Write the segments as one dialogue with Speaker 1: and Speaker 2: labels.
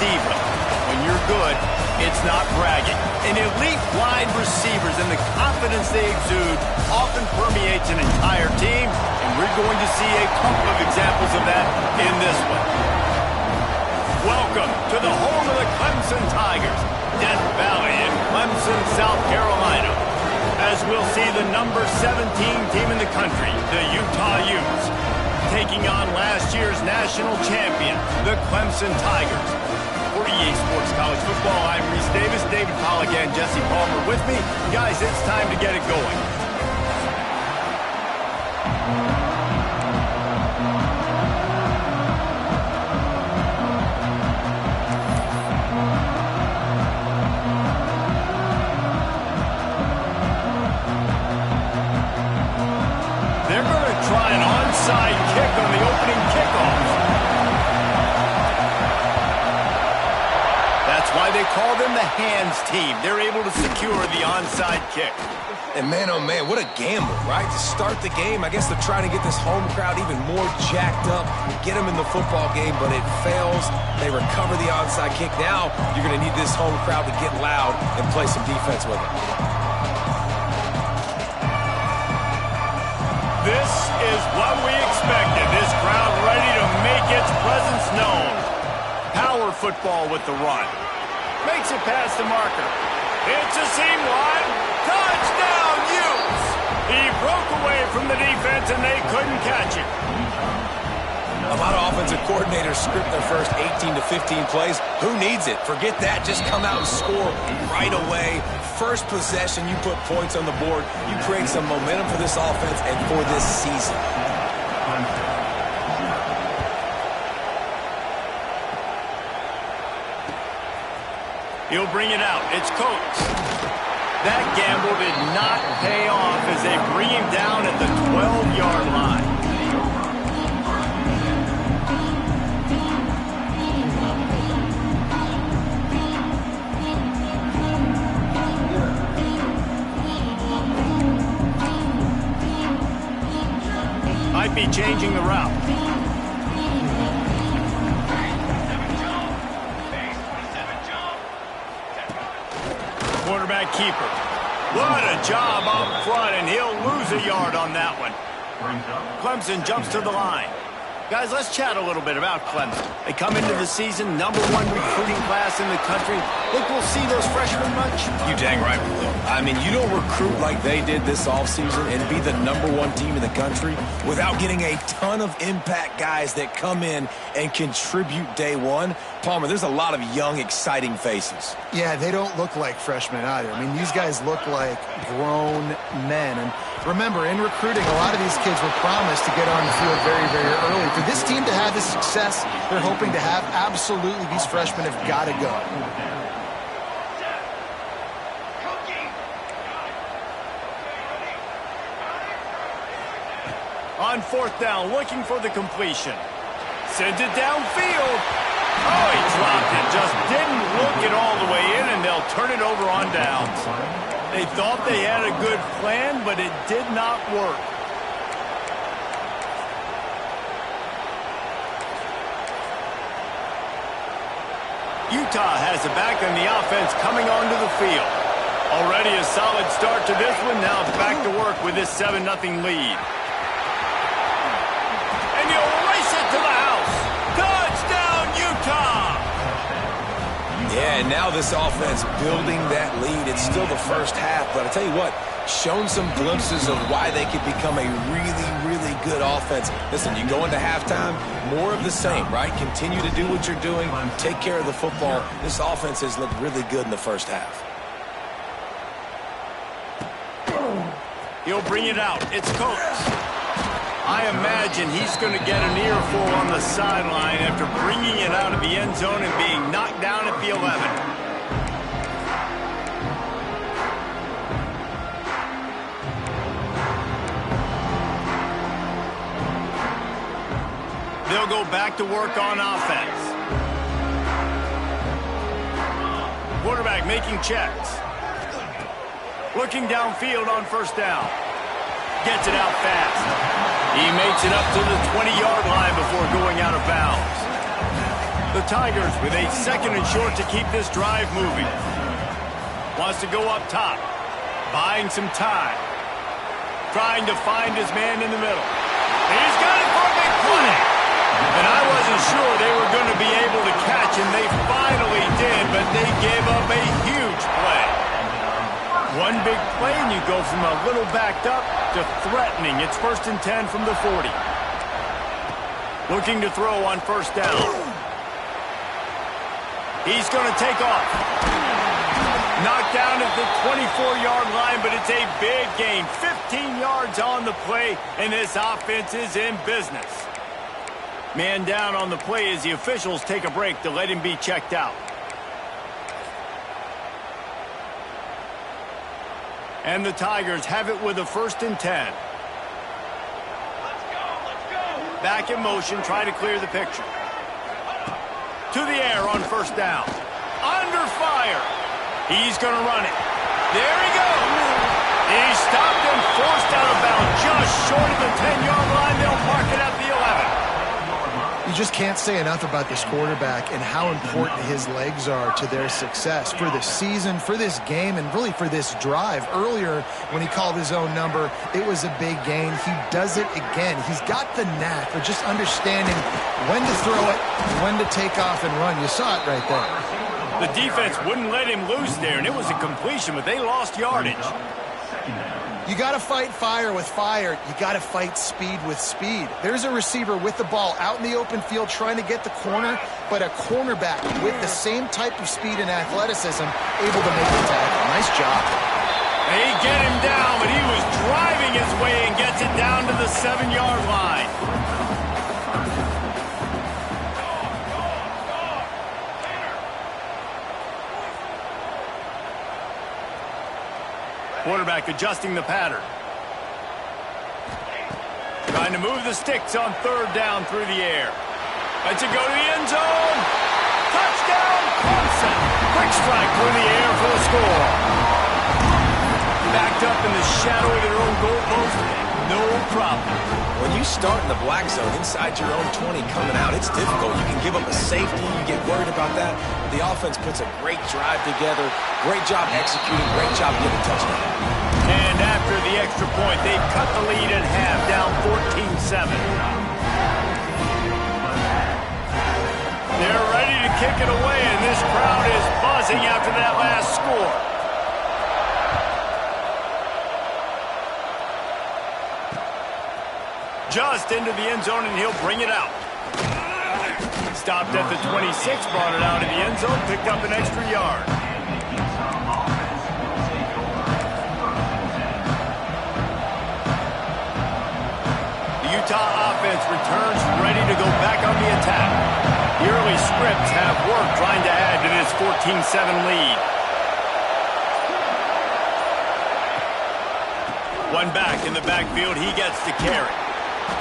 Speaker 1: diva. When you're good, it's not bragging. And elite wide receivers and the confidence they exude often permeates an entire team, and we're going to see a couple of examples of that in this one. Welcome to the home of the Clemson Tigers, Death Valley in Clemson, South Carolina. As we'll see the number 17 team in the country, the Utah Utes, taking on last year's national champion, the Clemson Tigers. For EA Sports College Football, I'm Reese Davis, David Pollack, and Jesse Palmer with me. Guys, it's time to get it going. They're going to try an onside kick on the opening kickoff. That's why they call them the hands team. They're able to secure the onside kick.
Speaker 2: And man, oh man, what a gamble, right? To start the game, I guess they're trying to get this home crowd even more jacked up, get them in the football game, but it fails. They recover the onside kick. Now you're going to need this home crowd to get loud and play some defense with it.
Speaker 1: This is what we expected. This crowd ready to make its presence known. Power football with the run. Makes it past the marker. It's a seam line. Touchdown, Utes! He broke away from the defense and they couldn't catch it.
Speaker 2: A lot of offensive coordinators script their first 18 to 15 plays. Who needs it? Forget that. Just come out and score right away. First possession, you put points on the board. You create some momentum for this offense and for this season.
Speaker 1: He'll bring it out. It's Coates. That gamble did not pay off as they bring him down at the 12-yard line. Might be changing the route. Quarterback keeper. What a job up front, and he'll lose a yard on that one. Clemson jumps to the line. Guys, let's chat a little bit about Clemson. They come into the season, #1 recruiting class in the country. Think we'll see those freshmen much?
Speaker 2: You dang right we will. I mean, you don't recruit like they did this offseason and be the #1 team in the country without getting a ton of impact guys that come in and contribute day one. Palmer, there's a lot of young, exciting faces.
Speaker 3: Yeah, they don't look like freshmen either. I mean, these guys look like grown men. And remember, in recruiting, a lot of these kids were promised to get on the field very, very early. For this team to have this success they're hoping to have, absolutely these freshmen have got to go.
Speaker 1: On 4th down, looking for the completion. Sends it downfield. Oh, he dropped it. Just didn't look it all the way in, and they'll turn it over on downs. They thought they had a good plan, but it did not work. Utah has it back, and the offense coming onto the field. Already a solid start to this one. Now back to work with this 7-0 lead. And you'll race it to the house. Touchdown, Utah!
Speaker 2: Yeah, and now this offense building that lead. It's still the first half, but I tell you what, shown some glimpses of why they could become a really, really good offense. Listen, you go into halftime, more of the same, right? Continue to do what you're doing, take care of the football. This offense has looked really good in the first half.
Speaker 1: He'll bring it out. It's Coates. I imagine he's going to get an earful on the sideline after bringing it out of the end zone and being knocked down at the 11. They'll go back to work on offense. Quarterback making checks. Looking downfield on 1st down. Gets it out fast. He makes it up to the 20-yard line before going out of bounds. The Tigers with a 2nd and short to keep this drive moving. Wants to go up top. Buying some time. Trying to find his man in the middle. He's got it for a big play. And I wasn't sure they were going to be able to catch him. They finally did, but they gave up a huge play. One big play, and you go from a little backed up to threatening. It's 1st and 10 from the 40. Looking to throw on 1st down. He's going to take off. Knocked down at the 24-yard line, but it's a big gain. 15 yards on the play, and this offense is in business. Man down on the play as the officials take a break to let him be checked out. And the Tigers have it with a 1st and 10. Let's go. Back in motion, try to clear the picture. To the air on 1st down. Under fire. He's going to run it. There he goes. He stopped and forced out of bounds just short of the 10-yard line. They'll mark it at the 11.
Speaker 3: You just can't say enough about this quarterback and how important his legs are to their success for this season, for this game, and really for this drive. Earlier, when he called his own number, it was a big gain. He does it again. He's got the knack of just understanding when to throw it, when to take off and run. You saw it right there.
Speaker 1: The defense wouldn't let him loose there, and it was a completion, but they lost yardage.
Speaker 3: You got to fight fire with fire. You got to fight speed with speed. There's a receiver with the ball out in the open field trying to get the corner, but a cornerback with the same type of speed and athleticism able to make the tackle. Nice job.
Speaker 1: They get him down, but he was driving his way and gets it down to the 7-yard line. Quarterback adjusting the pattern. Trying to move the sticks on 3rd down through the air. Lets it go to the end zone. Touchdown, Clemson. Quick strike through the air for the score. Backed up in the shadow of their own goalpost. No problem.
Speaker 2: When you start in the black zone inside your own 20 coming out, it's difficult. You can give up a safety. You get worried about that. The offense puts a great drive together. Great job executing. Great job getting a touchdown.
Speaker 1: And after the extra point, they've cut the lead in half, down 14-7. They're ready to kick it away, and this crowd is buzzing after that last score. Just into the end zone, and he'll bring it out. Stopped at the 26, brought it out of the end zone, picked up an extra yard. The Utah offense returns ready to go back on the attack. The early scripts have worked trying to add to this 14-7 lead. One back in the backfield, he gets the carry.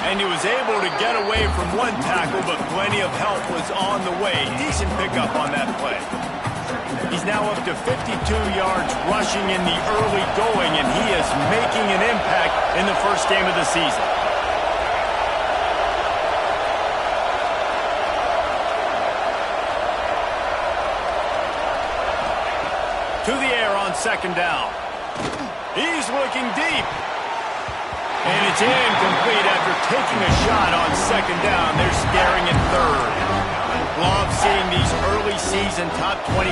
Speaker 1: And he was able to get away from one tackle, but plenty of help was on the way. Decent pickup on that play. He's now up to 52 yards rushing in the early going, and he is making an impact in the first game of the season. To the air on 2nd down. He's looking deep. And it's incomplete after taking a shot on 2nd down. They're staring at 3rd. Love seeing these early season top 25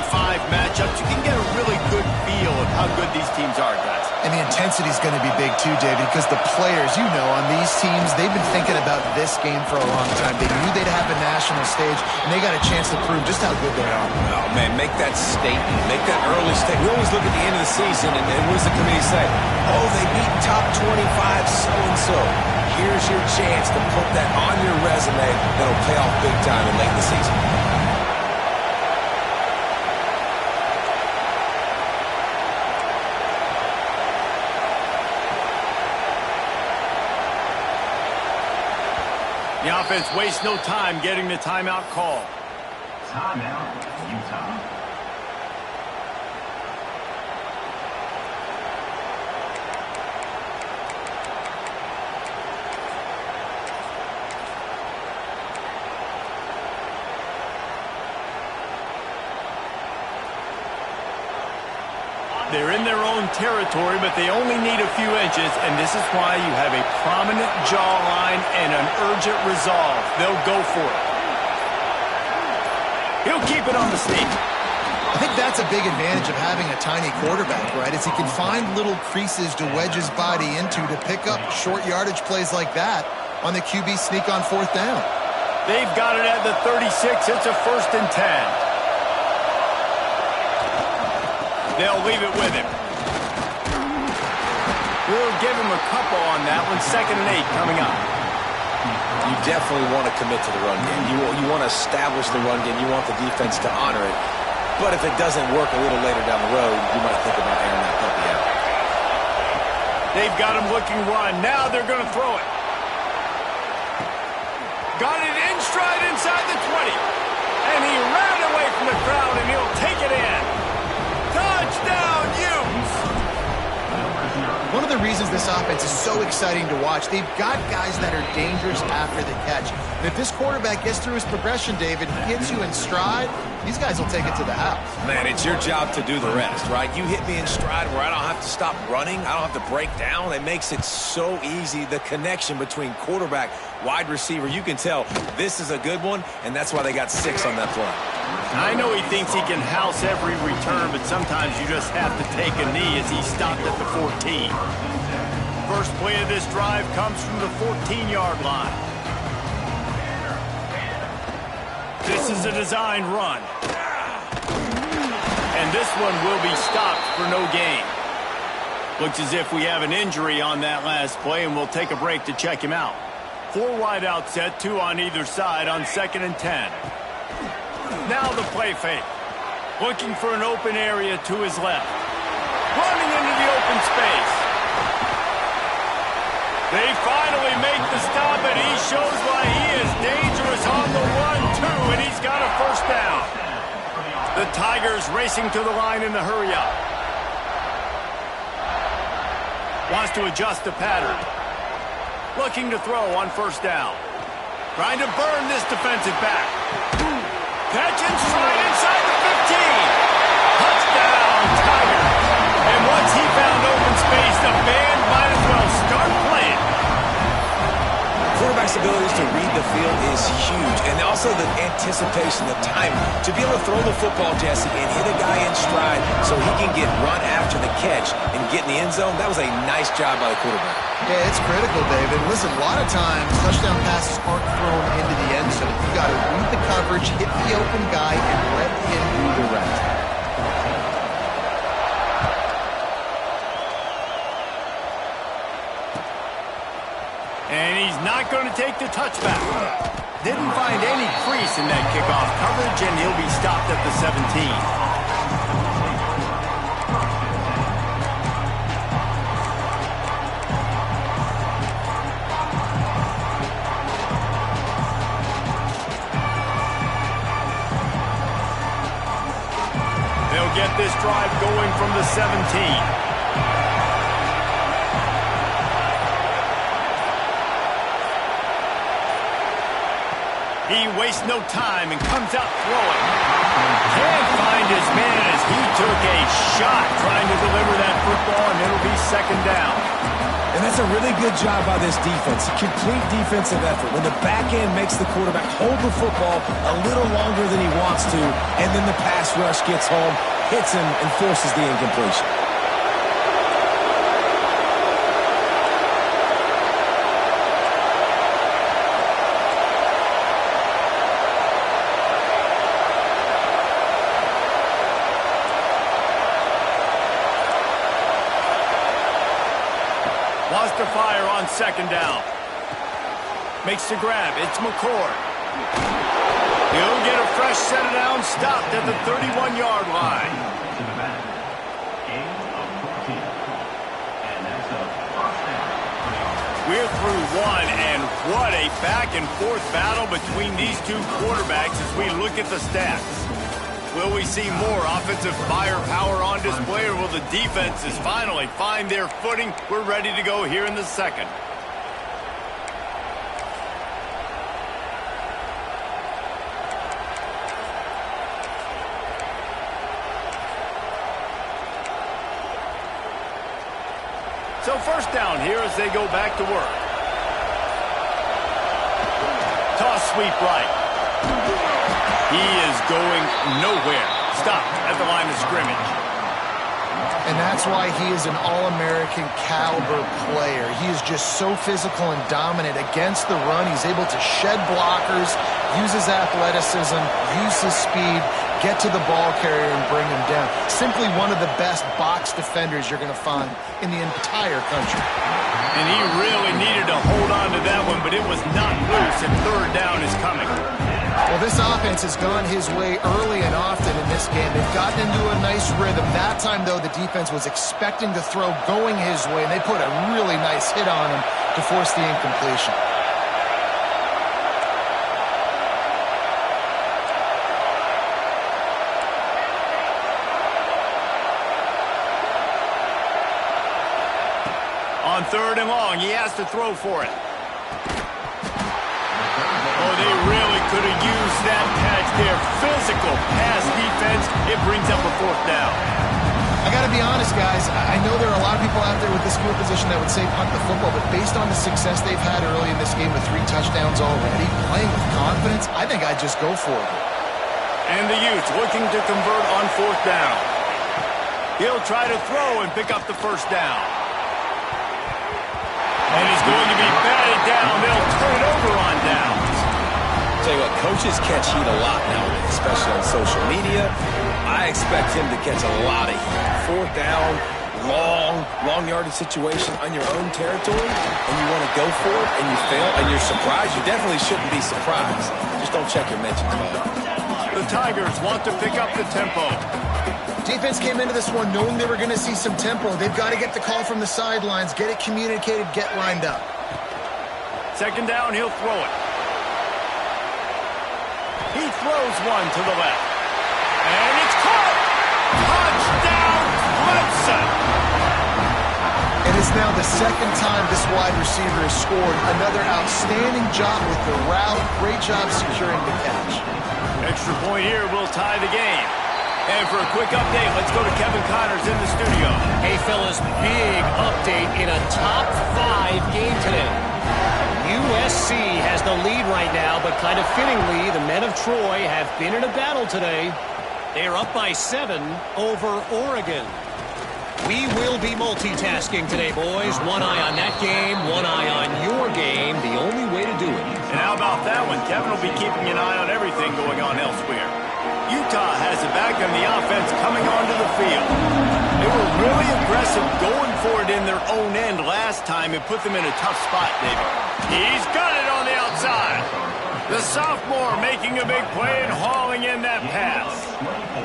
Speaker 1: matchups. You can get a really good feel of how good these teams are, guys.
Speaker 3: And the intensity is going to be big too, David, because the players, you know, on these teams, they've been thinking about this game for a long time. They knew they'd have a national stage, and they got a chance to prove just how good they are.
Speaker 2: Oh, man, make that statement. Make that early statement. We always look at the end of the season, and what does the committee say? Oh, they beat top 25 so-and-so. Here's your chance to put that on your resume that'll pay off big time in late in the season.
Speaker 1: The offense wastes no time getting the timeout call.
Speaker 4: Timeout, Utah.
Speaker 1: They're in their own territory, but they only need a few inches, and this is why you have a prominent jawline and an urgent resolve. They'll go for it. He'll keep it on the sneak.
Speaker 3: I think that's a big advantage of having a tiny quarterback, right? Is he can find little creases to wedge his body into to pick up short yardage plays like that on the QB sneak on 4th down.
Speaker 1: They've got it at the 36. It's a 1st and 10. They'll leave it with him. We'll give him a couple on that one. 2nd and 8 coming up.
Speaker 2: You definitely want to commit to the run game. You want to establish the run game. You want the defense to honor it. But if it doesn't work a little later down the road, you might think about airing that puppy out.
Speaker 1: They've got him looking run. Now they're going to throw it. Got it in stride inside the 20. And he ran away from the crowd, and he'll take it in. Touchdown, Utes!
Speaker 3: One of the reasons this offense is so exciting to watch, they've got guys that are dangerous after the catch. And if this quarterback gets through his progression, David, he gets you in stride, these guys will take it to the house.
Speaker 2: Man, it's your job to do the rest, right? You hit me in stride where I don't have to stop running. I don't have to break down. It makes it so easy. The connection between quarterback, wide receiver, you can tell this is a good one, and that's why they got 6 on that play.
Speaker 1: I know he thinks he can house every return, but sometimes you just have to take a knee as he stopped at the 14. First play of this drive comes from the 14-yard line. This is a designed run. And this one will be stopped for no gain. Looks as if we have an injury on that last play, and we'll take a break to check him out. 4 wide out set, 2 on either side on 2nd and 10. Now the play fake. Looking for an open area to his left. Running into the open space. They finally make the stop, and he shows why he is dangerous on the 1-2, and he's got a 1st down. The Tigers racing to the line in the hurry-up. Wants to adjust the pattern. Looking to throw on 1st down. Trying to burn this defensive back. Catch and stride inside the 15. Touchdown, Tigers. And once he found open space, the band might as well start playing.
Speaker 2: Quarterback's abilities to read the field is huge, and also the anticipation, the time to be able to throw the football, Jesse, and hit a guy in stride so he can get run after the catch and get in the end zone. That was a nice job by the quarterback.
Speaker 3: Yeah, it's critical, David. Listen, a lot of times touchdown passes aren't thrown into the end zone. You got to read the coverage, hit the open guy, and let him do the rest.
Speaker 1: And he's not going to take the touchback. Didn't find any crease in that kickoff coverage, and he'll be stopped at the 17. They'll get this drive going from the 17. He wastes no time and comes out throwing. Can't find his man as he took a shot trying to deliver that football, and it'll be 2nd down.
Speaker 2: And that's a really good job by this defense. A complete defensive effort. When the back end makes the quarterback hold the football a little longer than he wants to, and then the pass rush gets home, hits him, and forces the incompletion.
Speaker 1: Wants to fire on 2nd down. Makes the grab. It's McCord. He'll get a fresh set it down, stopped at the 31-yard line. We're through 1, and what a back-and-forth battle between these two quarterbacks as we look at the stats. Will we see more offensive firepower on display, or will the defenses finally find their footing? We're ready to go here in the 2nd. So first down here as they go back to work. Toss sweep right. He is going nowhere. Stopped at the line of scrimmage.
Speaker 3: And that's why he is an All-American caliber player. He is just so physical and dominant against the run. He's able to shed blockers, use his athleticism, use his speed, get to the ball carrier and bring him down. Simply one of the best box defenders you're going to find in the entire country.
Speaker 1: And he really needed to hold on to that one, but it was not loose, and third down is coming.
Speaker 3: Well, this offense has gone his way early and often in this game. They've gotten into a nice rhythm. That time, though, the defense was expecting to throw going his way, and they put a really nice hit on him to force the incompletion.
Speaker 1: On third and long, he has to throw for it. Oh, they really could have used that catch there. Physical pass defense. It brings up a fourth down.
Speaker 3: I got to be honest, guys. I know there are a lot of people out there with this field position that would say punt the football, but based on the success they've had early in this game with 3 touchdowns already, playing with confidence, I think I'd just go for it.
Speaker 1: And the Utes looking to convert on fourth down. He'll try to throw and pick up the first down. And he's going to be batted down. They'll turn it over on downs.
Speaker 2: Tell you what, coaches catch heat a lot nowadays, especially on social media. I expect him to catch a lot of heat. Fourth down, long yardage situation on your own territory, and you want to go for it, and you fail, and you're surprised. You definitely shouldn't be surprised. Just don't check your mentions, bud.
Speaker 1: The Tigers want to pick up the tempo.
Speaker 3: Defense came into this one knowing they were going to see some tempo. They've got to get the call from the sidelines, get it communicated, get lined up.
Speaker 1: Second down, he'll throw it. He throws one to the left. And it's caught! Touchdown, Clemson!
Speaker 3: And it's now the second time this wide receiver has scored. Another outstanding job with the route. Great job securing the catch.
Speaker 1: Extra point here will tie the game. And for a quick update, let's go to Kevin Connors in the studio.
Speaker 5: Hey, fellas, big update in a top 5 game today. USC has the lead right now, but kind of fittingly, the men of Troy have been in a battle today. They are up by 7 over Oregon. We will be multitasking today, boys. One eye on that game, one eye on your game. The only way to do it.
Speaker 1: And how about that one? Kevin will be keeping an eye on everything going on elsewhere. Utah has it back on the offense coming onto the field. They were really aggressive going for it in their own end last time and put them in a tough spot, David. He's got it on the outside. The sophomore making a big play and hauling in that pass.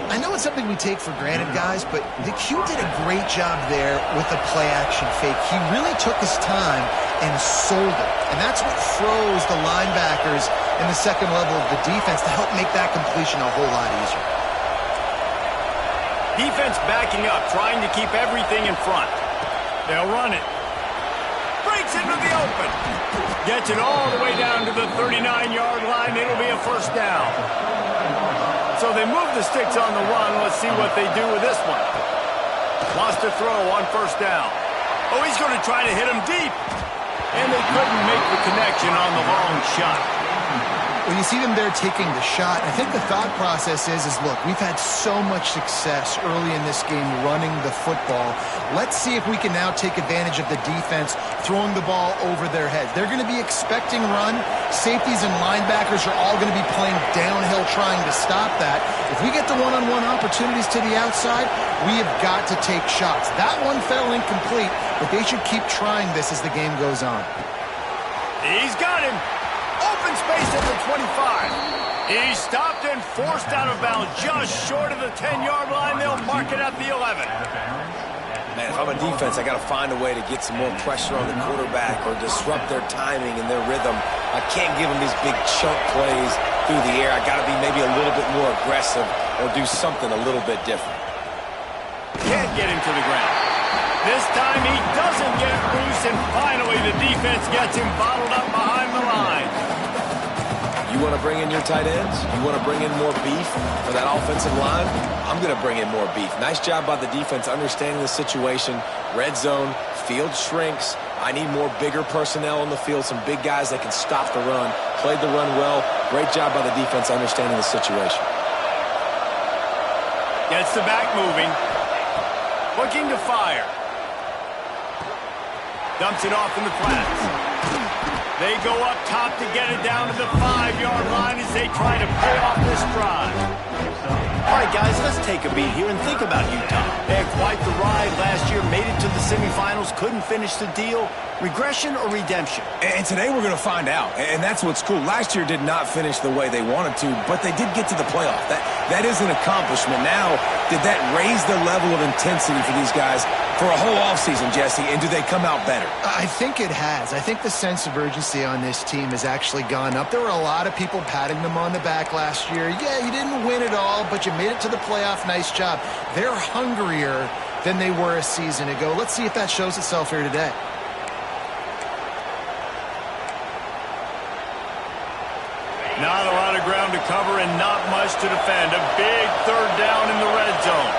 Speaker 3: I know it's something we take for granted, guys, but the Q did a great job there with the play-action fake. He really took his time and sold it. And that's what froze the linebackers in the second level of the defense to help make that completion a whole lot easier.
Speaker 1: Defense backing up, trying to keep everything in front. They'll run it. Breaks into the open. Gets it all the way down to the 39-yard line. It'll be a first down. So they move the sticks on the run. Let's see what they do with this one. Wants to throw on first down. Oh, he's going to try to hit him deep. And they couldn't make the connection on the long shot.
Speaker 3: When you see them there taking the shot, I think the thought process is look, we've had so much success early in this game running the football. Let's see if we can now take advantage of the defense throwing the ball over their heads. They're going to be expecting run. Safeties and linebackers are all going to be playing downhill trying to stop that. If we get the one-on-one opportunities to the outside, we have got to take shots. That one fell incomplete, but they should keep trying this as the game goes on.
Speaker 1: He's got him. Open space at the 25. He's stopped and forced out of bounds just short of the 10-yard line. They'll mark it at the 11.
Speaker 2: Man, if I'm a defense, I got to find a way to get some more pressure on the quarterback or disrupt their timing and their rhythm. I can't give them these big chunk plays through the air. I got to be maybe a little bit more aggressive or do something a little bit different.
Speaker 1: Can't get him to the ground. This time he doesn't get loose, and finally the defense gets him bottled up behind the line.
Speaker 2: You want to bring in your tight ends? You want to bring in more beef for that offensive line? I'm going to bring in more beef. Nice job by the defense understanding the situation. Red zone, field shrinks. I need more bigger personnel on the field, some big guys that can stop the run. Played the run well. Great job by the defense understanding the situation.
Speaker 1: Gets the back moving. Looking to fire. Dumps it off in the flats. They go up top to get it down to the 5-yard line as they try to pay off this drive. All right, guys, let's take a beat here and think about Utah. They had quite the ride last year, made it to the semifinals, couldn't finish the deal. Regression or redemption?
Speaker 2: And today we're going to find out, and that's what's cool. Last year did not finish the way they wanted to, but they did get to the playoff. That is an accomplishment. Now, did that raise the level of intensity for these guys for a whole offseason, Jesse, and do they come out better?
Speaker 3: I think it has. I think the sense of urgency on this team has actually gone up. There were a lot of people patting them on the back last year. Yeah, you didn't win it all, but you made it to the playoff. Nice job. They're hungrier than they were a season ago. Let's see if that shows itself here today.
Speaker 1: Not a lot of ground to cover and not much to defend. A big third down in the red zone.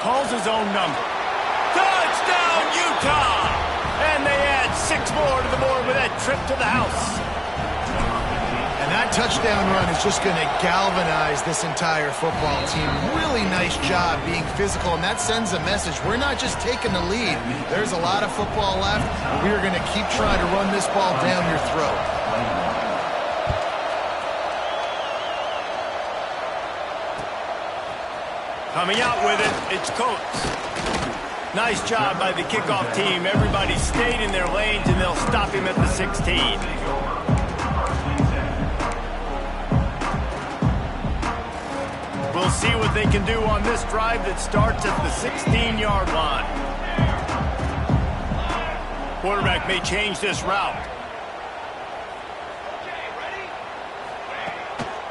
Speaker 1: Calls his own number. Touchdown, Utah! And they add 6 more to the board with that trip to the house.
Speaker 3: And that touchdown run is just going to galvanize this entire football team. Really nice job being physical, and that sends a message. We're not just taking the lead. There's a lot of football left, and we are going to keep trying to run this ball down your throat.
Speaker 1: Coming out with it, it's Coates. Nice job by the kickoff team. Everybody stayed in their lanes, and they'll stop him at the 16. We'll see what they can do on this drive that starts at the 16-yard line. Quarterback may change this route.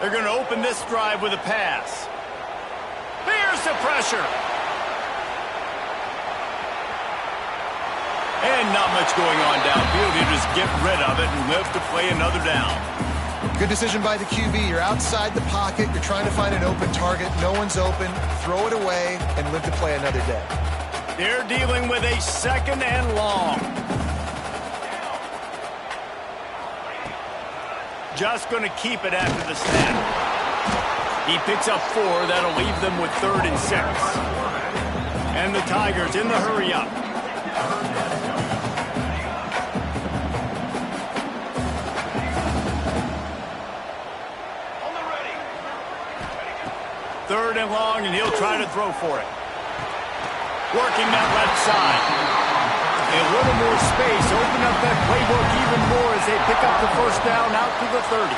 Speaker 1: They're going to open this drive with a pass. Here's the pressure. And not much going on downfield. You just get rid of it and live to play another down.
Speaker 3: Good decision by the QB. You're outside the pocket. You're trying to find an open target. No one's open. Throw it away and live to play another day.
Speaker 1: They're dealing with a 2nd and long. Just going to keep it after the snap. He picks up 4. That'll leave them with 3rd and 6. And the Tigers in the hurry up. Third and long, and he'll try to throw for it. Working that left side. A little more space. Open up that playbook even more as they pick up the first down out to the 30.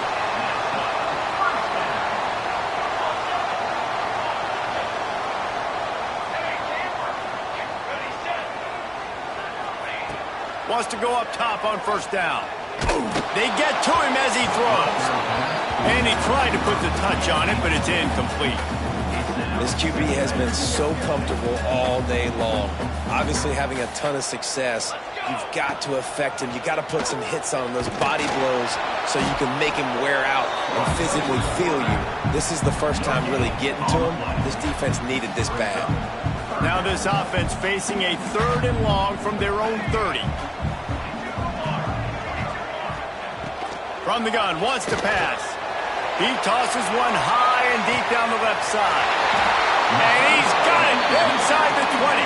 Speaker 1: Wants to go up top on first down. They get to him as he throws. And he tried to put the touch on it, but it's incomplete.
Speaker 2: This QB has been so comfortable all day long. Obviously having a ton of success. You've got to affect him. You've got to put some hits on him, those body blows, so you can make him wear out and physically feel you. This is the first time really getting to him. This defense needed this bad.
Speaker 1: Now this offense facing a 3rd and long from their own 30. From the gun, wants to pass. He tosses one high and deep down the left side. And he's got it inside the 20.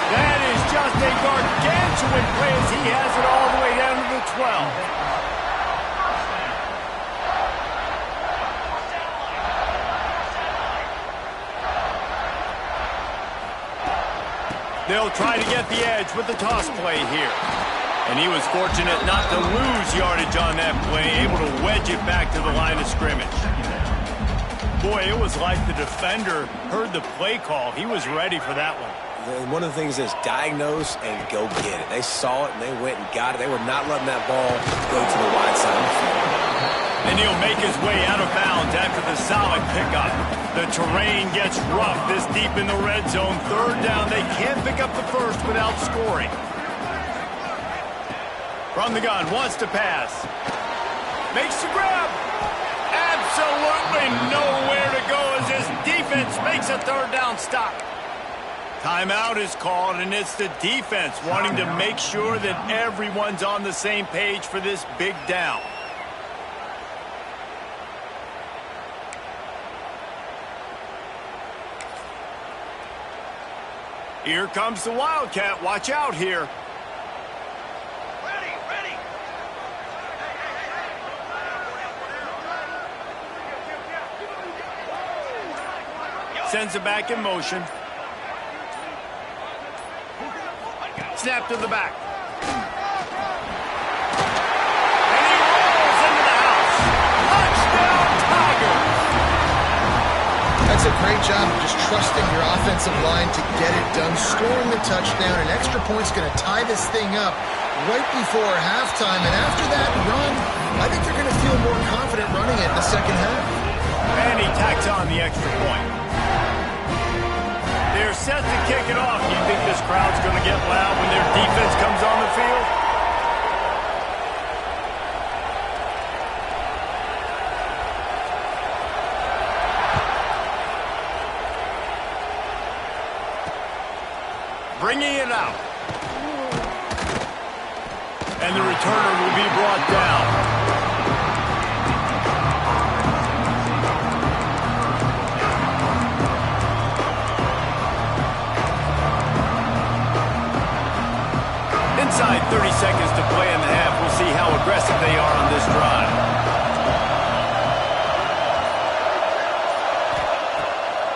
Speaker 1: That is just a gargantuan play as he has it all the way down to the 12. They'll try to get the edge with the toss play here. And he was fortunate not to lose yardage on that play, able to wedge it back to the line of scrimmage. Boy, it was like the defender heard the play call. He was ready for that one.
Speaker 2: One of the things is diagnose and go get it. They saw it and they went and got it. They were not letting that ball go to the wide side of the field.
Speaker 1: And he'll make his way out of bounds after the solid pickup. The terrain gets rough this deep in the red zone. 3rd down, they can't pick up the first without scoring. From the gun, wants to pass. Makes the grab. Absolutely nowhere to go as this defense makes a third down stop. Timeout is called, and it's the defense wanting to make sure that everyone's on the same page for this big down. Here comes the Wildcat. Watch out here. Sends it back in motion. Snap to the back. And he rolls into the house. Touchdown, Tigers!
Speaker 3: That's a great job of just trusting your offensive line to get it done, scoring the touchdown. An extra point's going to tie this thing up right before halftime. And after that run, I think they're going to feel more confident running it in the second half.
Speaker 1: And he tacks on the extra point. They're set to kick it off. Do you think this crowd's going to get loud when their defense comes on the field? Bringing it out. And the returner will be brought down. Inside 30 seconds to play in the half. We'll see how aggressive they are on this drive.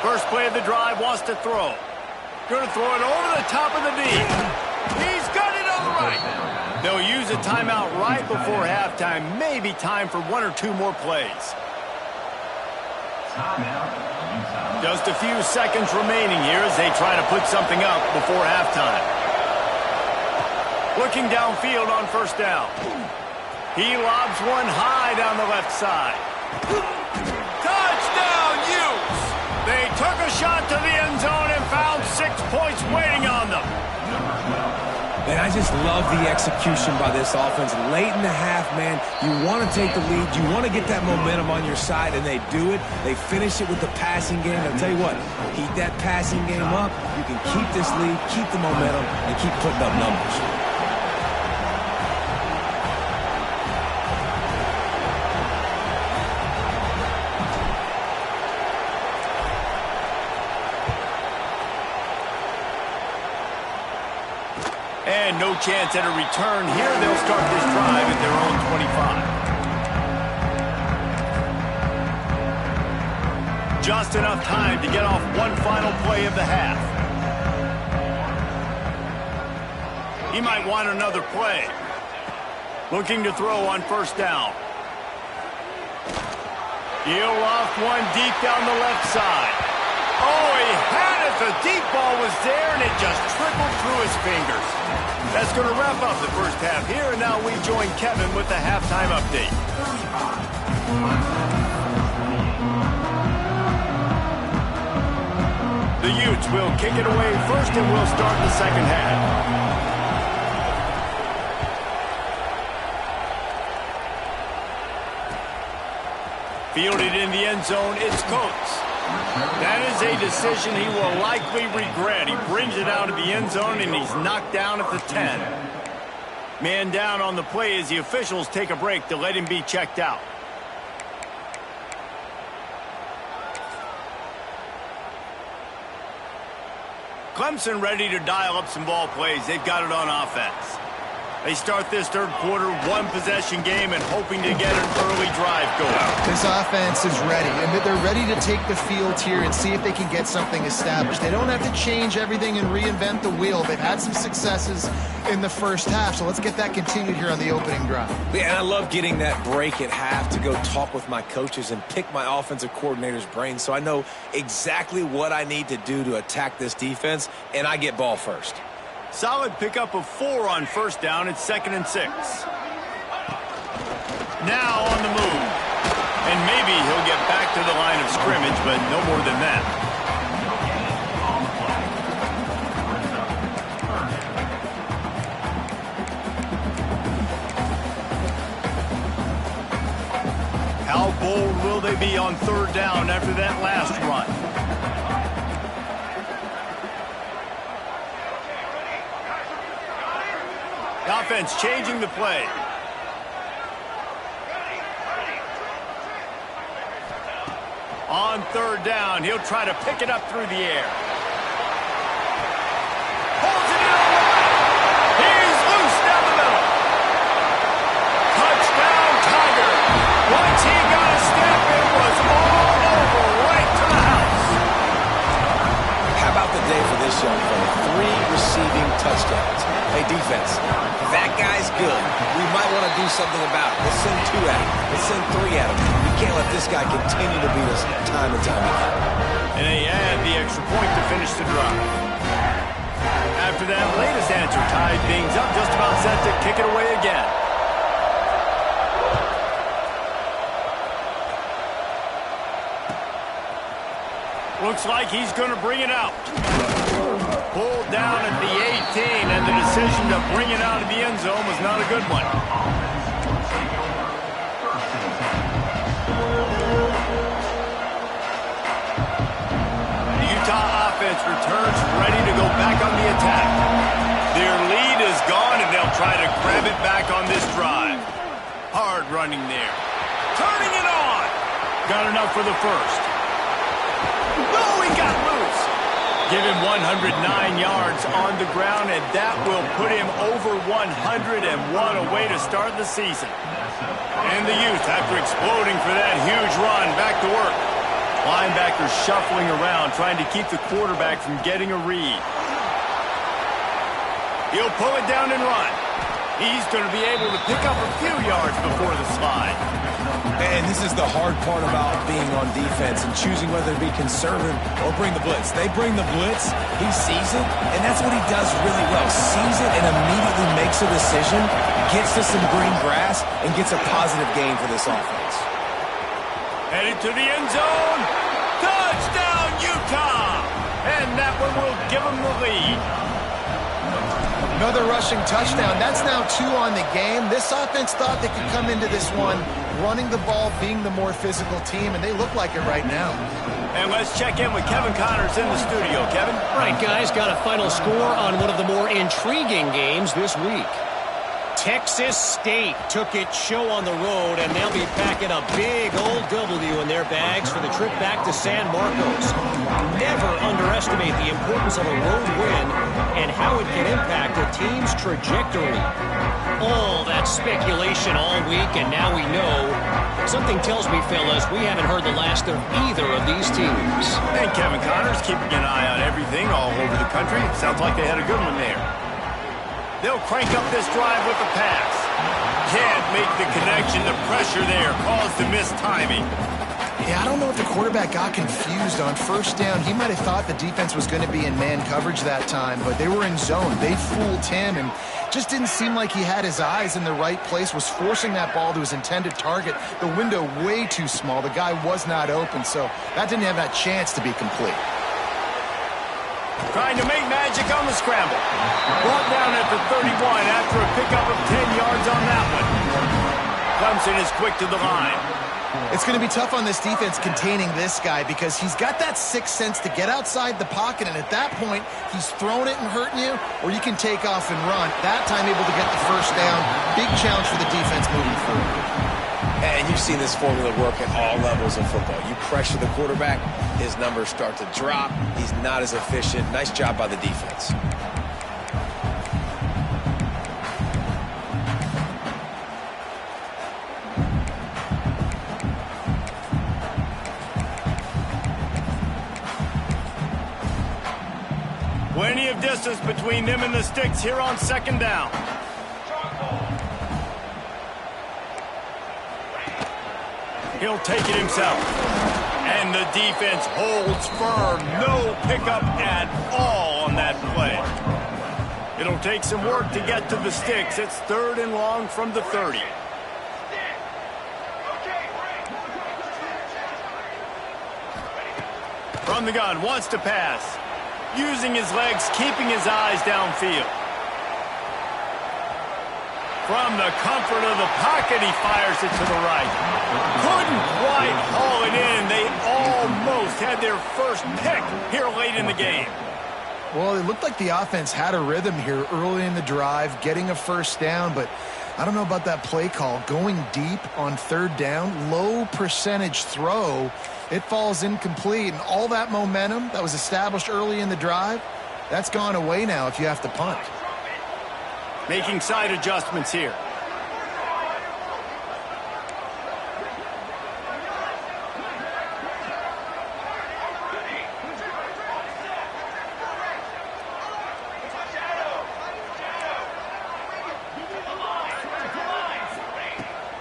Speaker 1: First play of the drive, wants to throw. Going to throw it over the top of the knee. He's got it on the right. They'll use a timeout right before halftime. Maybe time for one or two more plays. Just a few seconds remaining here as they try to put something up before halftime. Looking downfield on first down. He lobs one high down the left side. Touchdown, Utes! They took a shot to the end zone and found 6 points waiting on them.
Speaker 2: And I just love the execution by this offense. Late in the half, man, you want to take the lead. You want to get that momentum on your side, and they do it. They finish it with the passing game. I'll tell you what, keep that passing game up. You can keep this lead, keep the momentum, and keep putting up numbers.
Speaker 1: And no chance at a return here. They'll start this drive at their own 25. Just enough time to get off one final play of the half. He might want another play. Looking to throw on first down. He'll loft one deep down the left side. Oh, he had it. The deep ball was there, and it just trickled through his fingers. That's going to wrap up the first half here, and now we join Kevin with the halftime update. The Utes will kick it away first, and we'll start the second half. Fielded in the end zone, it's Coates. That is a decision he will likely regret. He brings it out of the end zone, and he's knocked down at the 10. Man down on the play as the officials take a break to let him be checked out. Clemson ready to dial up some ball plays. They've got it on offense. They start this third quarter, one-possession game, and hoping to get an early drive going.
Speaker 3: This offense is ready, and they're ready to take the field here and see if they can get something established. They don't have to change everything and reinvent the wheel. They've had some successes in the first half, so let's get that continued here on the opening drive.
Speaker 2: Yeah, and I love getting that break at half to go talk with my coaches and pick my offensive coordinator's brain so I know exactly what I need to do to attack this defense, and I get ball first.
Speaker 1: Solid pickup of 4 on first down. It's 2nd and 6. Now on the move. And maybe he'll get back to the line of scrimmage, but no more than that. probably be on third down after that last run. The offense changing the play. On third down, he'll try to pick it up through the air. Holds it in on the right. He's loose down the middle. Touchdown, Tiger. Once he got a step, it was all over right to the house.
Speaker 2: How about the day for this young fella? 3 receiving touchdowns. Hey, defense, that guy's good. We might want to do something about it. Let's send 2 at him. Let's send 3 at him. We can't let this guy continue to beat us time and time again.
Speaker 1: And they add the extra point to finish the drive. After that latest answer tied things up, just about set to kick it away again. Looks like he's going to bring it out. Pulled down at the 18, and the decision to bring it out of the end zone was not a good one. The Utah offense returns ready to go back on the attack. Their lead is gone, and they'll try to grab it back on this drive. Hard running there. Turning it on. Got enough for the first. Oh, he got loose. Give him 109 yards on the ground, and that will put him over 100, and what a way to start the season. And the Utes, after exploding for that huge run, back to work. Linebackers shuffling around, trying to keep the quarterback from getting a read. He'll pull it down and run. He's going to be able to pick up a few yards before the slide.
Speaker 2: And this is the hard part about being on defense and choosing whether to be conservative or bring the blitz. They bring the blitz, he sees it, and that's what he does really well. Sees it and immediately makes a decision, gets to some green grass, and gets a positive gain for this offense.
Speaker 1: Headed to the end zone. Touchdown, Utah! And that one will give him the lead.
Speaker 3: Another rushing touchdown. That's now 2 on the game. This offense thought they could come into this one running the ball, being the more physical team, and they look like it right now.
Speaker 1: And let's check in with Kevin Connors in the studio. Kevin?
Speaker 5: All right, guys, got a final score on one of the more intriguing games this week. Texas State took its show on the road, and they'll be packing a big old W in their bags for the trip back to San Marcos. Never underestimate the importance of a road win and how it can impact a team's trajectory. All that speculation all week, and now we know. Something tells me, fellas, we haven't heard the last of either of these teams.
Speaker 1: And Kevin Connors keeping an eye on everything all over the country. Sounds like they had a good one there. They'll crank up this drive with the pass. Can't make the connection. The pressure there caused the missed timing.
Speaker 3: Yeah, I don't know if the quarterback got confused on first down. He might have thought the defense was going to be in man coverage that time, but they were in zone. They fooled him and just didn't seem like he had his eyes in the right place, was forcing that ball to his intended target. The window way too small. The guy was not open, so that didn't have that chance to be complete.
Speaker 1: Trying to make magic on the scramble. Brought down at the 31 after a pickup of 10 yards on that one. Clemson is quick to the line.
Speaker 3: It's going to be tough on this defense containing this guy because he's got that sixth sense to get outside the pocket, and at that point, he's throwing it and hurting you, or you can take off and run. That time able to get the first down. Big challenge for the defense moving forward.
Speaker 2: And you've seen this formula work at all levels of football. You pressure the quarterback, his numbers start to drop. He's not as efficient. Nice job by the defense.
Speaker 1: Plenty of distance between them and the sticks here on second down. He'll take it himself. And the defense holds firm. No pickup at all on that play. It'll take some work to get to the sticks. It's 3rd and long from the 30. From the gun, wants to pass. Using his legs, keeping his eyes downfield. From the comfort of the pocket, he fires it to the right. Couldn't quite haul it in. They almost had their first pick here late in the game.
Speaker 3: Well, it looked like the offense had a rhythm here early in the drive, getting a first down, but I don't know about that play call. Going deep on third down, low percentage throw, it falls incomplete, and all that momentum that was established early in the drive, that's gone away now if you have to punt.
Speaker 1: Making side adjustments here.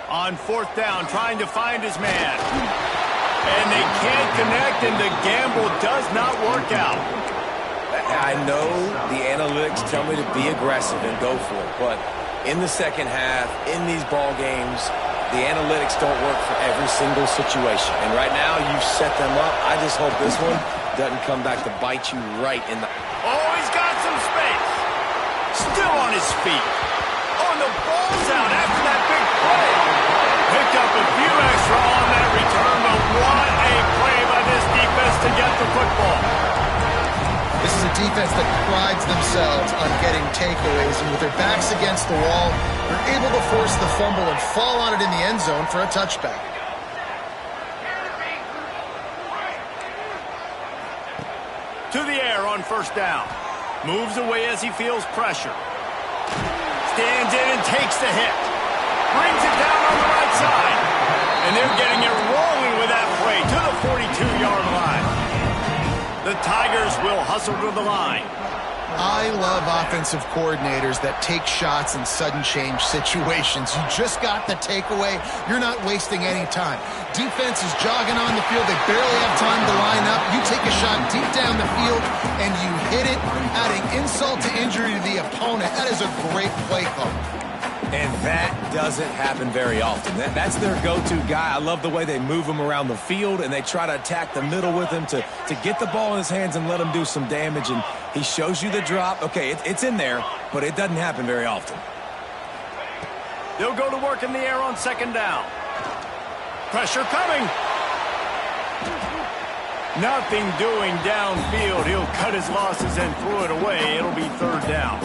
Speaker 1: On fourth down, trying to find his man. And they can't connect, and the gamble does not work out.
Speaker 2: I know the analytics tell me to be aggressive and go for it, but in the second half, in these ball games, the analytics don't work for every single situation. And right now, you've set them up. I just hope this one doesn't come back to bite you right in the...
Speaker 1: Oh, he's got some space. Still on his feet. Oh, and the ball's out after that big play. Picked up a few extra on that return, but what a play by this defense to get the football.
Speaker 3: This is a defense that prides themselves on getting takeaways, and with their backs against the wall, they're able to force the fumble and fall on it in the end zone for a touchback.
Speaker 1: To the air on first down. Moves away as he feels pressure. Stands in and takes the hit. Brings it down on the right side. And they're getting it rolling with that play to the 42-yard line. The Tigers will hustle to the line.
Speaker 3: I love offensive coordinators that take shots in sudden change situations. You just got the takeaway. You're not wasting any time. Defense is jogging on the field. They barely have time to line up. You take a shot deep down the field, and you hit it, adding insult to injury to the opponent. That is a great play call.
Speaker 2: And that doesn't happen very often. That's their go-to guy. I love the way they move him around the field, and they try to attack the middle with him to get the ball in his hands and let him do some damage. And he shows you the drop. Okay, it's in there, but it doesn't happen very often.
Speaker 1: They'll go to work in the air on second down. Pressure coming. Nothing doing downfield. He'll cut his losses and throw it away. It'll be third down.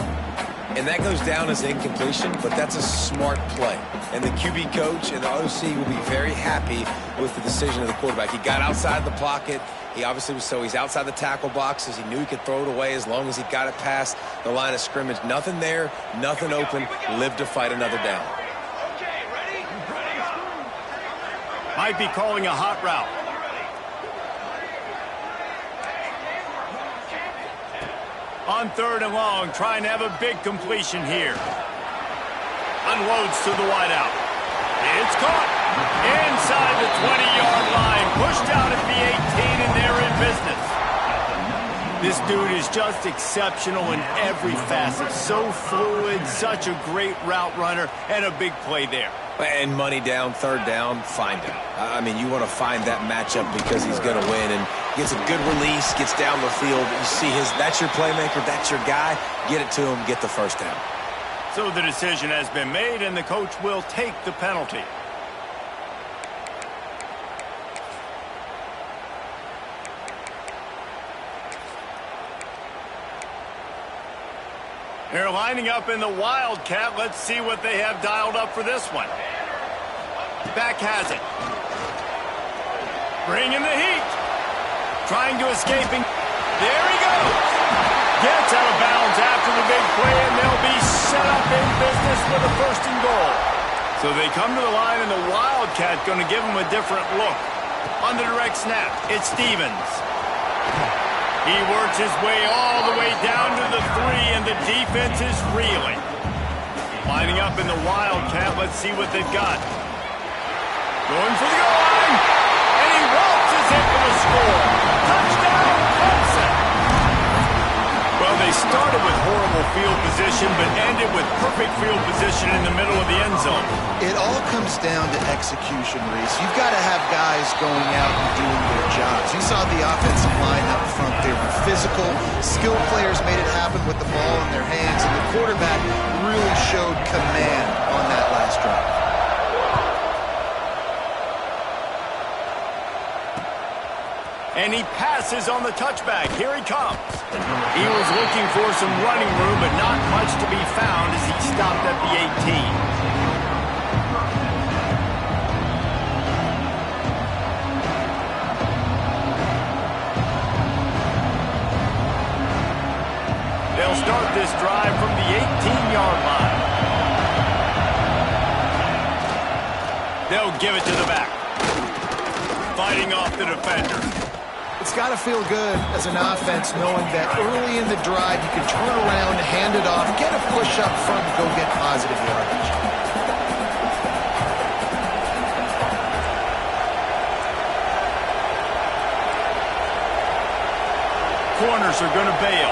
Speaker 2: And that goes down as incompletion, but that's a smart play. And the QB coach and the OC will be very happy with the decision of the quarterback. He got outside the pocket. He obviously he's outside the tackle boxes. He knew he could throw it away as long as he got it past the line of scrimmage. Nothing there, nothing open. Live to fight another down.
Speaker 1: Might be calling a hot route. On third and long, trying to have a big completion here. Unloads to the wideout. It's caught. Inside the 20-yard line. Pushed out at the 18, and they're in business. This dude is just exceptional in every facet. So fluid, such a great route runner, and a big play there.
Speaker 2: And money down, third down, find him. I mean, you want to find that matchup because he's going to win. And gets a good release, gets down the field. You see that's your playmaker, that's your guy. Get it to him, get the first down.
Speaker 1: So the decision has been made, and the coach will take the penalty. They're lining up in the Wildcat. Let's see what they have dialed up for this one. Back has it. Bringing the heat. Trying to escape. There he goes. Gets out of bounds after the big play, and they'll be set up in business for the first and goal. So they come to the line, and the Wildcat going to give them a different look. On the direct snap, it's Stevens. He works his way all the way down to the 3, and the defense is reeling. Lining up in the Wildcat. Let's see what they've got. Going for the goal line. And he waltzes in for the score. Touchdown, Clemson. Well, they started with horrible field position, but ended with perfect field position in the middle of the end zone.
Speaker 3: It all comes down to execution, Reese. You've got to have guys going out and doing their jobs. You saw the offensive line up front. They were physical. Skilled players made it happen with the ball in their hands, and the quarterback really showed command on that last drive.
Speaker 1: And he passes on the touchback. Here he comes. He was looking for some running room, but not much to be found as he stopped at the 18. They'll start this drive from the 18-yard line. They'll give it to the back. Fighting off the defender.
Speaker 3: It's got to feel good as an offense knowing that early in the drive you can turn around, hand it off, get a push up front, and go get positive yardage.
Speaker 1: Corners are going to bail.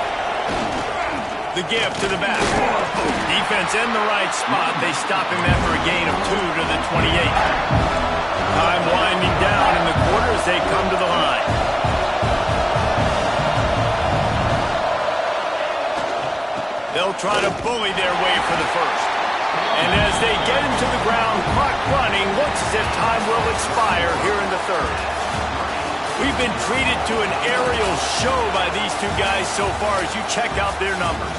Speaker 1: The give to the back. Defense in the right spot. They stop him after a gain of 2 to the 28. Time winding down in the quarter as they come to the line. They'll try to bully their way for the first. And as they get him to the ground, clock running, looks as if time will expire here in the third. We've been treated to an aerial show by these two guys so far as you check out their numbers.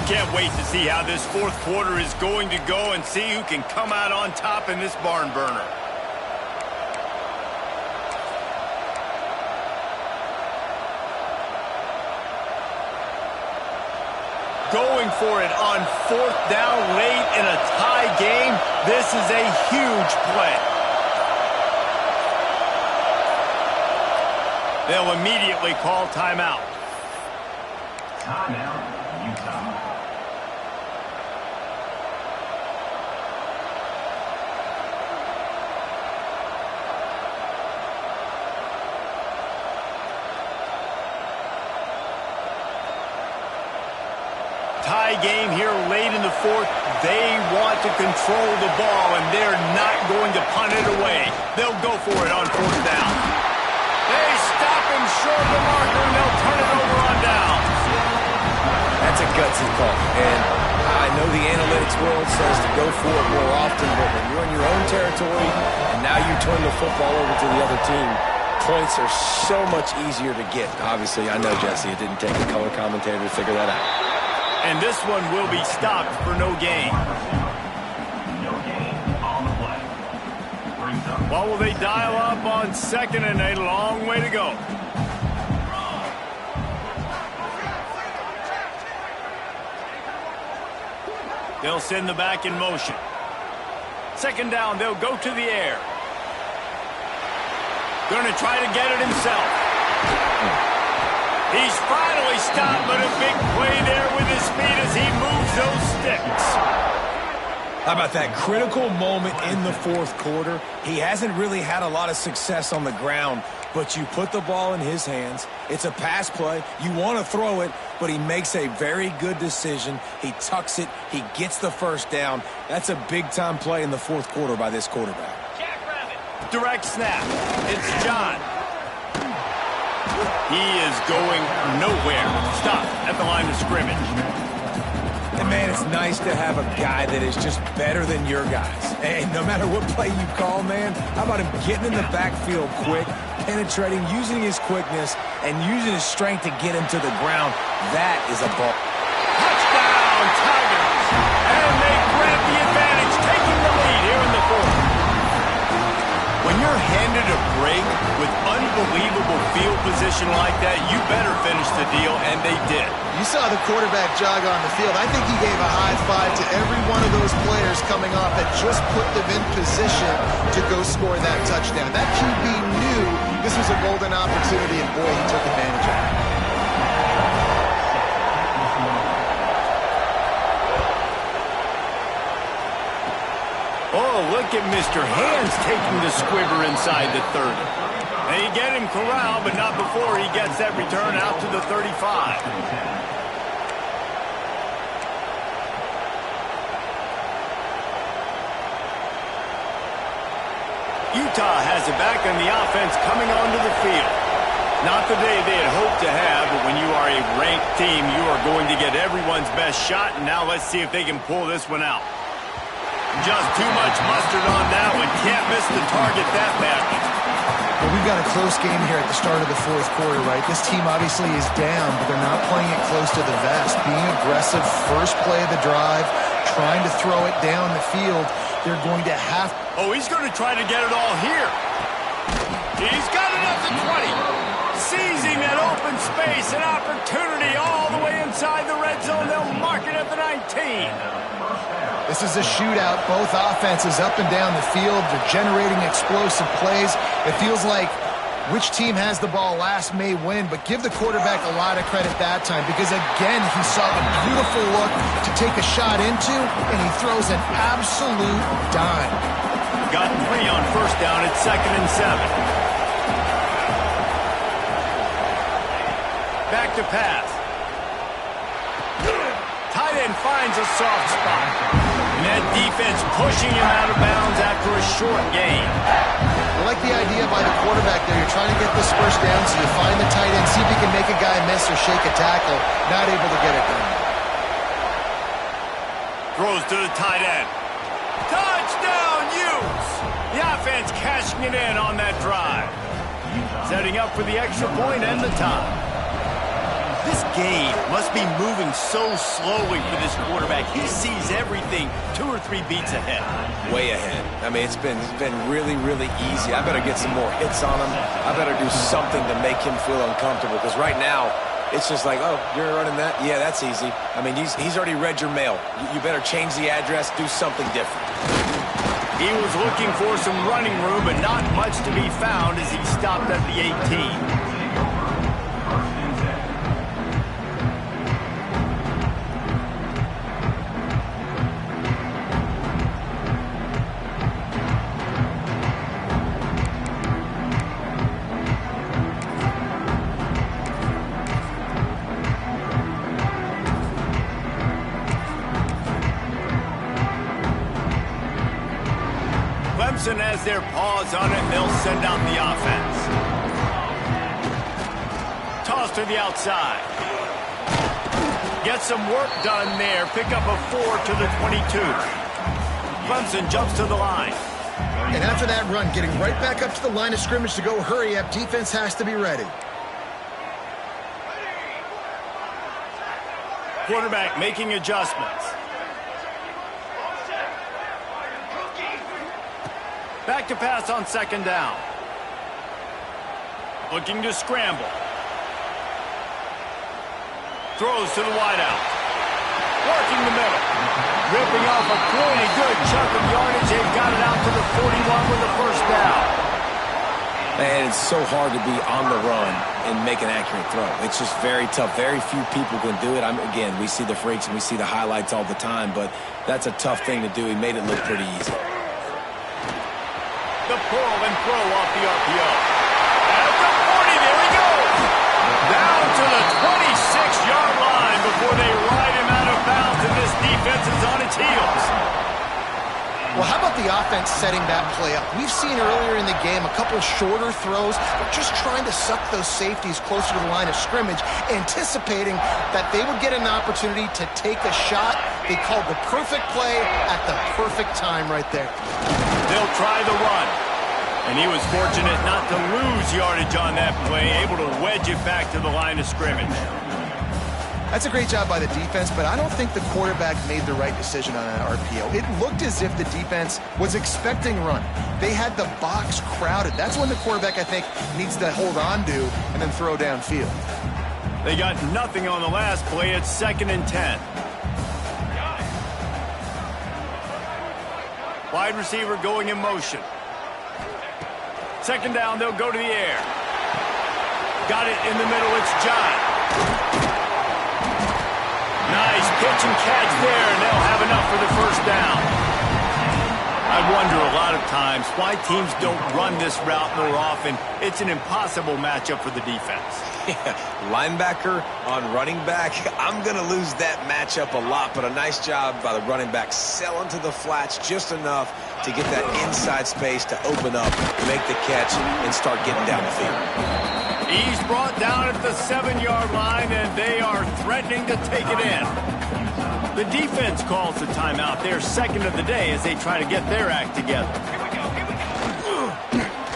Speaker 1: Can't wait to see how this fourth quarter is going to go and see who can come out on top in this barn burner. Going for it on fourth down late in a tie game. This is a huge play. They'll immediately call timeout.
Speaker 4: Timeout, Utah.
Speaker 1: Tie game here late in the fourth. They want to control the ball, and they're not going to punt it away. They'll go for it on fourth down. They stop him short of the marker, and they'll turn it over on down.
Speaker 2: That's a gutsy call. And I know the analytics world says to go for it more often, but when you're in your own territory and now you turn the football over to the other team, points are so much easier to get. Obviously, I know, Jesse, it didn't take a color commentator to figure that out.
Speaker 1: And this one will be stopped for no gain.
Speaker 4: No gain on the play. Brings up.
Speaker 1: Well, will they dial up on second and a long way to go? They'll send the back in motion. Second down, they'll go to the air. Going to try to get it himself. He's finally stopped, but a big play there with his feet as he moves those sticks.
Speaker 2: How about that critical moment in the fourth quarter? He hasn't really had a lot of success on the ground, but you put the ball in his hands. It's a pass play. You want to throw it, but he makes a very good decision. He tucks it. He gets the first down. That's a big-time play in the fourth quarter by this quarterback.
Speaker 1: Direct snap. It's John. He is going nowhere. Stop at the line of scrimmage.
Speaker 2: And, man, it's nice to have a guy that is just better than your guys. And no matter what play you call, man, how about him getting in the backfield quick, penetrating, using his quickness, and using his strength to get him to the ground? That is a ball.
Speaker 1: Touchdown, Tigers! And they grab the advantage, taking the lead here in the fourth. When you're handed a break with unbelievable field position like that, you better finish the deal, and they did.
Speaker 3: You saw the quarterback jog on the field. I think he gave a high five to every one of those players coming off that just put them in position to go score that touchdown. That QB knew this was a golden opportunity, and boy, he took advantage of it.
Speaker 1: Oh, look at Mr. Hands taking the squibber inside the 30. They get him corralled, but not before he gets that return out to the 35. Utah has it back on the offense coming onto the field. Not the day they had hoped to have, but when you are a ranked team, you are going to get everyone's best shot, and now let's see if they can pull this one out. Just too much mustard on that one. Can't miss the target that badly.
Speaker 3: Well, we've got a close game here at the start of the fourth quarter, right? This team obviously is down, but they're not playing it close to the vest. Being aggressive, first play of the drive, trying to throw it down the field. They're going to have...
Speaker 1: Oh, he's going to try to get it all here. He's got it at the 20. Seizing that open space, an opportunity all the way inside the red zone. They'll mark it at the 19.
Speaker 3: This is a shootout. Both offenses up and down the field. They're generating explosive plays. It feels like which team has the ball last may win, but give the quarterback a lot of credit that time because, again, he saw a beautiful look to take a shot into, and he throws an absolute dime.
Speaker 1: Got 3 on first down. It's 2nd and 7. Back to pass. Tight end finds a soft spot. And that defense pushing him out of bounds after a short gain.
Speaker 3: I like the idea by the quarterback there. You're trying to get this first down, so you find the tight end, see if you can make a guy miss or shake a tackle. Not able to get it done.
Speaker 1: Throws to the tight end. Touchdown, Utes! The offense cashing it in on that drive. Setting up for the extra point and the tie. This game must be moving so slowly for this quarterback. He sees everything 2 or 3 beats ahead.
Speaker 2: Way ahead. I mean, it's been really, really easy. I better get some more hits on him. I better do something to make him feel uncomfortable because right now, it's just like, oh, you're running that? Yeah, that's easy. I mean, he's already read your mail. You better change the address, do something different.
Speaker 1: He was looking for some running room, but not much to be found as he stopped at the 18. Has their paws on it, they'll send out the offense. Toss to the outside. Get some work done there. Pick up a 4 to the 22. Clemson jumps to the line.
Speaker 3: And after that run, getting right back up to the line of scrimmage to go hurry up, defense has to be ready.
Speaker 1: Quarterback making adjustments. Back to pass on 2nd down. Looking to scramble. Throws to the wideout. Working the middle. Ripping off a pretty good chunk of yardage. They've got it out to the 41 with the first down.
Speaker 2: And it's so hard to be on the run and make an accurate throw. It's just very tough. Very few people can do it. Again, we see the freaks and we see the highlights all the time, but that's a tough thing to do. He made it look pretty easy.
Speaker 1: The pull and throw off the RPO. At the 40, there he goes. Down to the 26-yard line before they ride him out of bounds, and this defense is on its heels.
Speaker 3: Well, how about the offense setting that play up? We've seen earlier in the game a couple shorter throws, but just trying to suck those safeties closer to the line of scrimmage, anticipating that they would get an opportunity to take a shot. They called the perfect play at the perfect time right there.
Speaker 1: They'll try the run. And he was fortunate not to lose yardage on that play, able to wedge it back to the line of scrimmage.
Speaker 3: That's a great job by the defense, but I don't think the quarterback made the right decision on that RPO. It looked as if the defense was expecting run. They had the box crowded. That's when the quarterback, I think, needs to hold on to and then throw downfield.
Speaker 1: They got nothing on the last play. It's 2nd and 10. Wide receiver going in motion. 2nd down, they'll go to the air. Got it in the middle, it's John. Nice pitch and catch there, and they'll have enough for the first down. I wonder a lot of times why teams don't run this route more often. It's an impossible matchup for the defense.
Speaker 2: Yeah, linebacker on running back. I'm going to lose that matchup a lot, but a nice job by the running back selling to the flats just enough to get that inside space to open up, make the catch, and start getting down the field.
Speaker 1: He's brought down at the 7-yard line, and they are threatening to take it in. The defense calls the timeout. Their second of the day as they try to get their act together.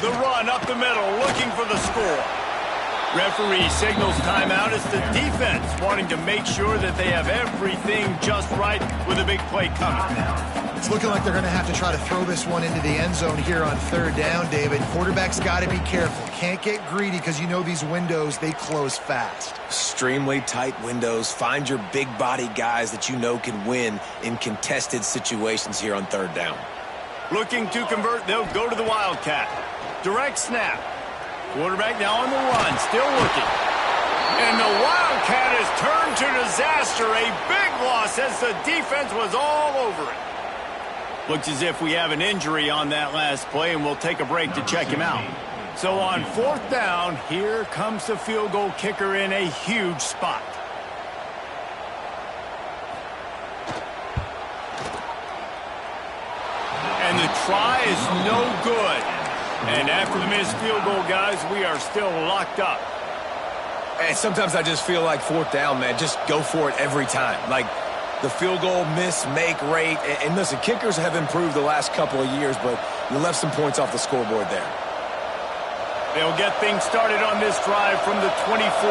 Speaker 1: The run up the middle, looking for the score. Referee signals timeout. It's the defense wanting to make sure that they have everything just right with a big play coming.
Speaker 3: It's looking like they're going to have to try to throw this one into the end zone here on third down, David. Quarterback's got to be careful. Can't get greedy because you know these windows, they close fast.
Speaker 2: Extremely tight windows. Find your big body guys that you know can win in contested situations here on third down.
Speaker 1: Looking to convert, they'll go to the Wildcat. Direct snap. Quarterback now on the run, still looking. And the Wildcat has turned to disaster. A big loss as the defense was all over it. Looks as if we have an injury on that last play, and we'll take a break to check him out. So on fourth down, here comes the field goal kicker in a huge spot. And the try is no good. And after the missed field goal, guys, we are still locked up.
Speaker 2: And sometimes I just feel like fourth down, man, just go for it every time. Like the field goal miss-make rate. And listen, kickers have improved the last couple of years, but you left some points off the scoreboard there.
Speaker 1: They'll get things started on this drive from the 24.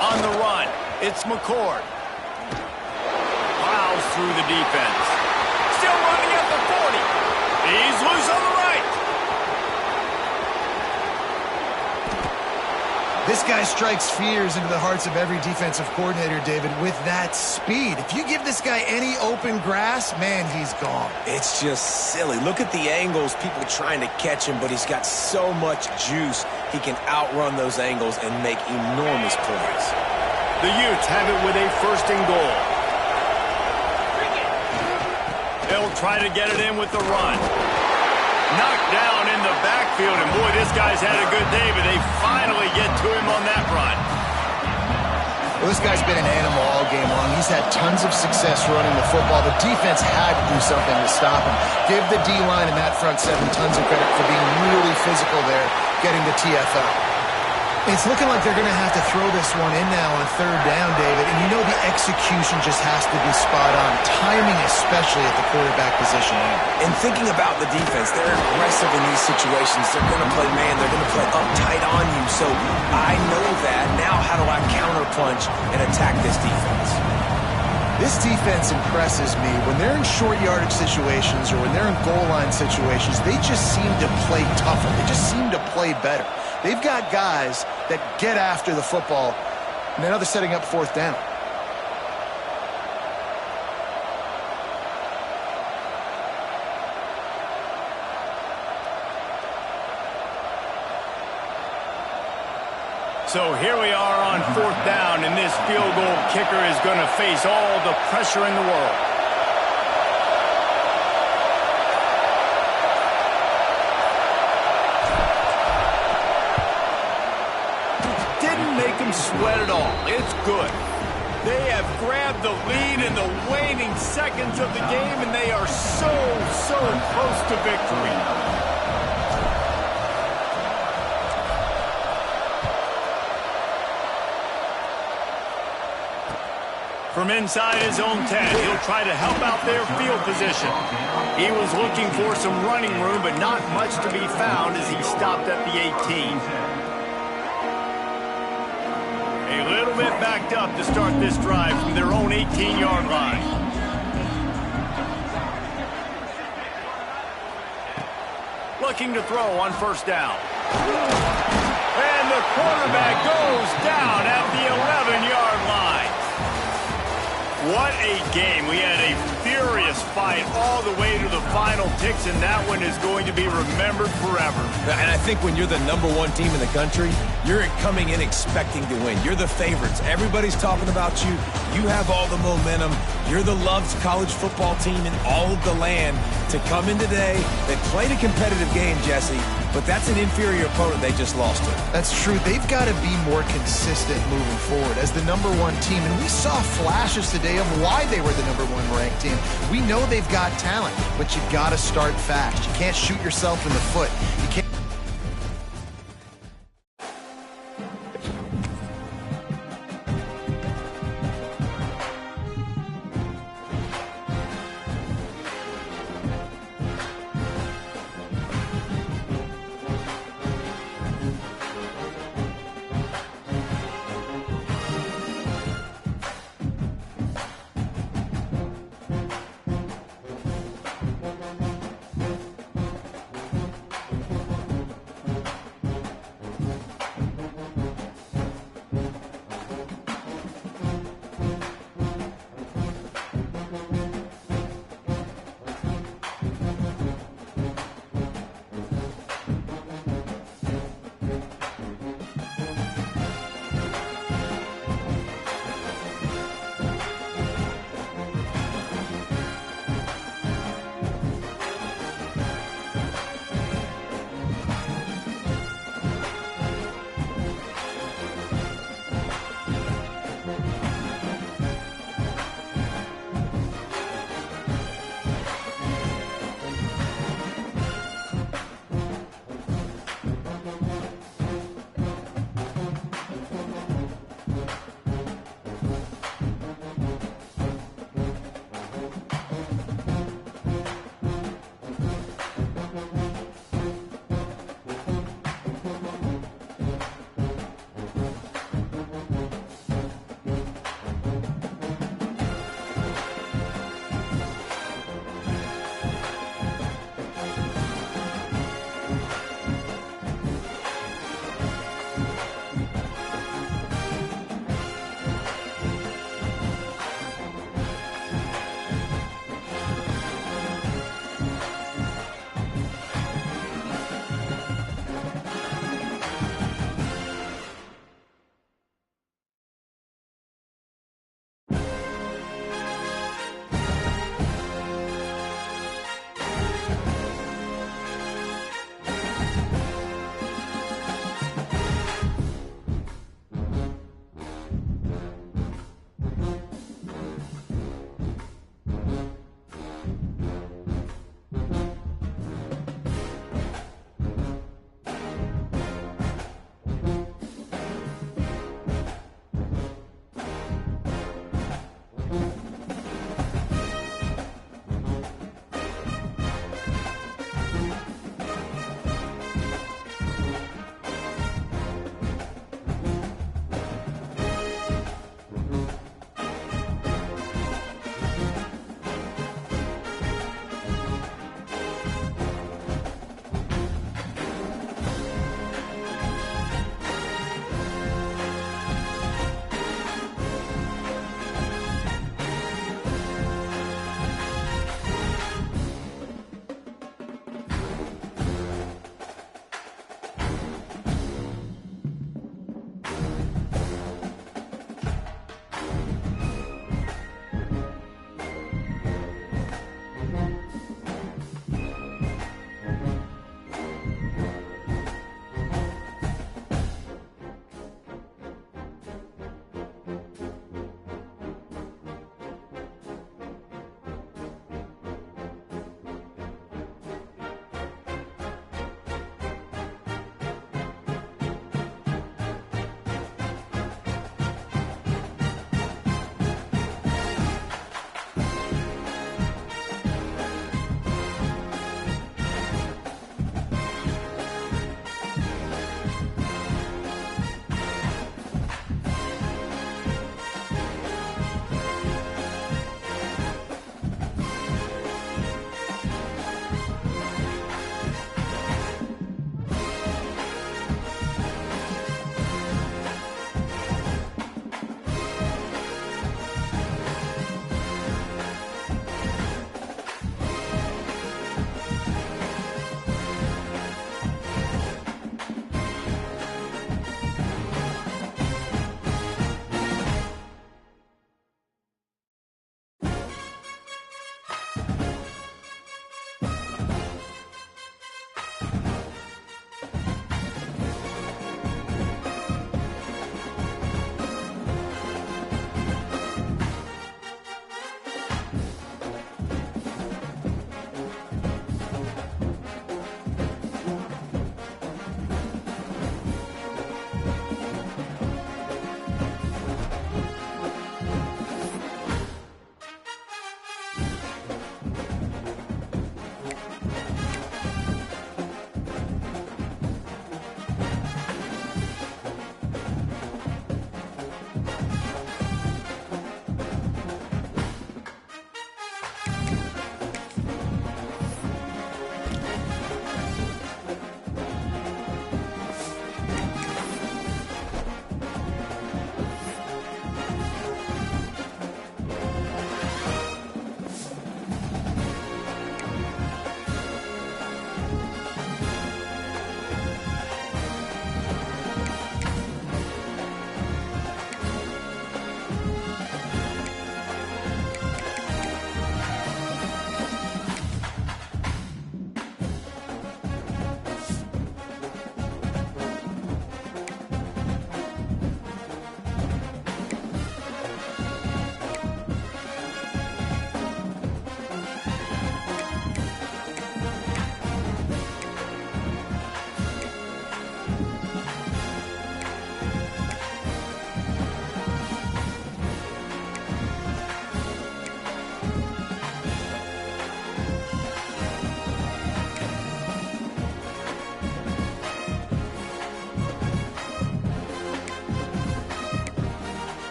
Speaker 1: On the run, it's McCord. Plows through the defense. Still running at the 40. He's loose on the right.
Speaker 3: This guy strikes fears into the hearts of every defensive coordinator, David, with that speed. If you give this guy any open grass, man, he's gone.
Speaker 2: It's just silly. Look at the angles, people trying to catch him, but he's got so much juice. He can outrun those angles and make enormous plays.
Speaker 1: The Utes have it with a first and goal. They'll try to get it in with the run. Knocked down in the backfield, and boy, this guy's had a good day, but they finally get to him on that run.
Speaker 3: Well, this guy's been an animal all game long. He's had tons of success running the football. The defense had to do something to stop him. Give the D-line and that front seven tons of credit for being really physical there, getting the TFL. It's looking like they're going to have to throw this one in now on third down, David. And you know the execution just has to be spot on. Timing especially at the quarterback position.
Speaker 2: And thinking about the defense, they're aggressive in these situations. They're going to play man. They're going to play uptight on you. So I know that. Now how do I counterpunch and attack this defense?
Speaker 3: This defense impresses me. When they're in short yardage situations or when they're in goal line situations, they just seem to play tougher. They just seem to play better. They've got guys that get after the football, and now they're setting up fourth down.
Speaker 1: So here we are on fourth down, and this field goal kicker is going to face all the pressure in the world. Sweat it all. It's good. They have grabbed the lead in the waning seconds of the game, and they are so close to victory. From inside his own 10, he'll try to help out their field position. He was looking for some running room, but not much to be found as he stopped at the 18. A little bit backed up to start this drive from their own 18-yard line. Looking to throw on first down. And the quarterback goes down at the 11-yard line. What a game. We had a furious fight all the way to the final ticks, and that one is going to be remembered forever.
Speaker 2: And I think when you're the #1 team in the country, you're coming in expecting to win. You're the favorites. Everybody's talking about you. You have all the momentum. You're the loved college football team in all of the land. To come in today, they played a competitive game, Jesse, but that's an inferior opponent they just lost to.
Speaker 3: That's true. They've got to be more consistent moving forward as the #1 team. And we saw flashes today of why they were the #1 ranked team. We know they've got talent, but you got to start fast. You can't shoot yourself in the foot. You can't